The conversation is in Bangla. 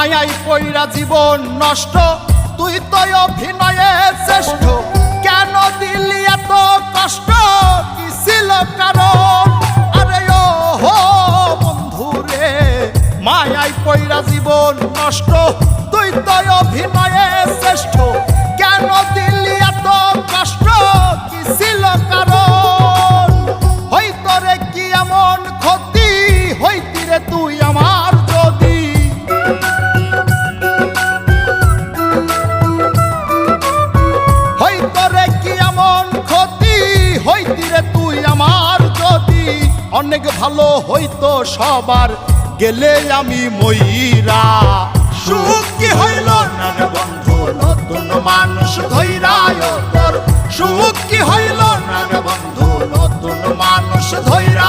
মায়াই পইরা জীবন নষ্ট, তুই তো অভিনয়ে শ্রেষ্ঠ। কেন দিলি এত কষ্ট, কি ছিল কারণ? আরে ও হো বন্ধু রে, মায়াই পইরা জীবন নষ্ট, তুই তো অভিনয়ে শ্রেষ্ঠ। কেন দিলি এত কষ্ট, কি ছিল কারণ? হইতো রে কি এমন ক্ষতি, হইতি রে তুই আমার যদি। হইতো রে কি এমন ক্ষতি, হইতি রে তুই আমার যদি। অনেক ভালো হইতো সবার, গেলে আমি ময়রা। সুখ কি হইল না রে বন্ধু, নতুন মানুষ ধৈরায় তোর। সুখ কি হইল না রে বন্ধু, নতুন মানুষ ধৈরা।